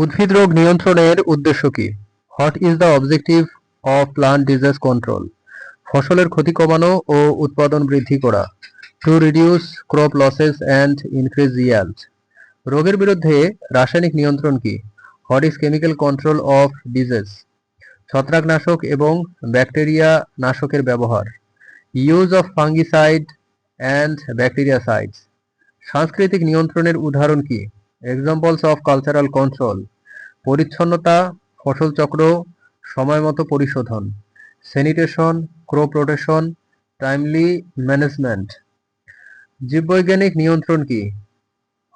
উদ্ভিদ রোগ নিয়ন্ত্রণের উদ্দেশ্য কি? What is the objective of plant disease control? ফসলের ক্ষতি কমানো ও উৎপাদন বৃদ্ধি করা। To reduce crop losses and increase yield। রোগের বিরুদ্ধে রাসায়নিক নিয়ন্ত্রণ কি? What is chemical control of disease? ছত্রাকনাশক এবং ব্যাকটেরিয়া নাশকের ব্যবহার। Use of fungicide and bactericides. সাংস্কৃতিক নিয়ন্ত্রণের উদাহরণ কি? Examples of cultural control. পরিচ্ছন্নতা, ফসল চক্র, সময়মতো পরিশোধন। Sanitation, crop rotation, timely management. জীববৈজ্ঞানিক নিয়ন্ত্রণ কি?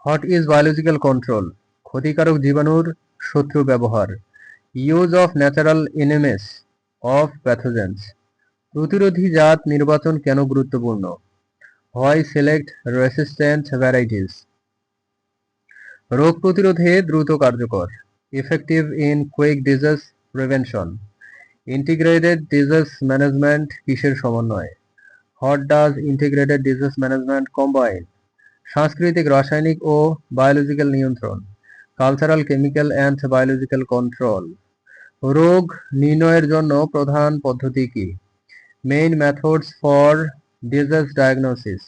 What is biological control? ক্ষতিকারক জীবাণুর শত্রু ব্যবহার। Use of natural enemies of pathogens. প্রতিরোধী জাত নির্বাচন কেন গুরুত্বপূর্ণ? Why select resistant varieties? রোগ প্রতিরোধে দ্রুত কার্যকর। Effective in quick disease prevention. Integrated disease management কিসের সমন্বয়? What does integrated disease management combine? সাংস্কৃতিক রাসায়নিক ও বায়োলজিক্যাল নিয়ন্ত্রণ। Cultural chemical and biological control. রোগ নির্ণয়ের জন্য প্রধান পদ্ধতি কি? Main methods for disease diagnosis.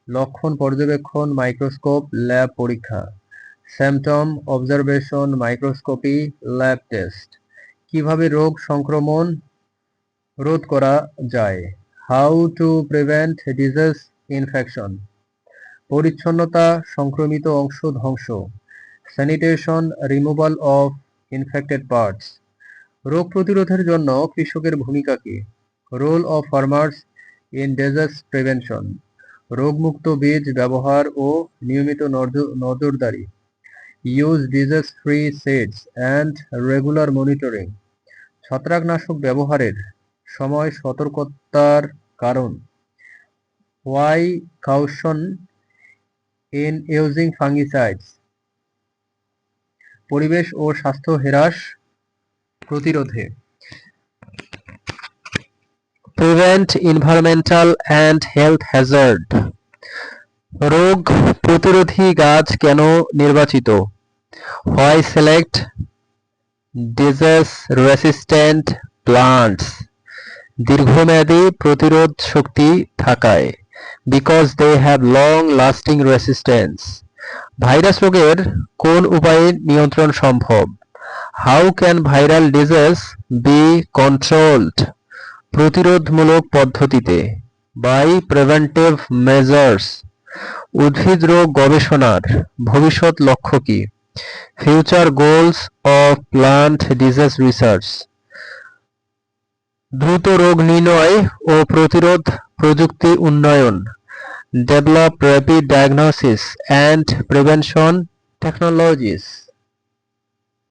লক্ষণ পর্যবেক্ষণ, মাইক্রোস্কোপ, ল্যাব পরীক্ষা। Symptom observation, microscopy, lab test. কিভাবে রোগ সংক্রমণ রোধ করা যায়? How to prevent disease infection. পরিচ্ছন্নতা, সংক্রমিত অংশ ধ্বংস। Sanitation, removal of infected parts. রোগ প্রতিরোধের জন্য কৃষকের ভূমিকা কি? Role of farmers in disease prevention. রোগমুক্ত বীজ ব্যবহার ও নিয়মিত নজরদারি। Use disease free seeds and regular monitoring. ছত্রাকনাশক ব্যবহারের সময় সতর্কতার কারণ। Why caution in using fungicides. পরিবেশ ও স্বাস্থ্য হ্রাস প্রতিরোধে। Prevent environmental and health hazard. রোগ প্রতিরোধী গাছ কেন নির্বাচিত? Why select disease resistant plants. দীর্ঘমেয়াদী প্রতিরোধ শক্তি থাকায়। Because they have long lasting resistance. Virus রোগের কোন উপায়ে নিয়ন্ত্রণ সম্ভব? How can viral disease be controlled? প্রতিরোধমূলক পদ্ধতিতে। By preventive measures. উদ্ভিদ রোগ গবেষণার ভবিষ্যৎ লক্ষ্য কি? Future goals of plant disease research. দ্রুত রোগ নির্ণয় ও প্রতিরোধ প্রযুক্তি উন্নয়ন। Develop rapid diagnosis and prevention technologies.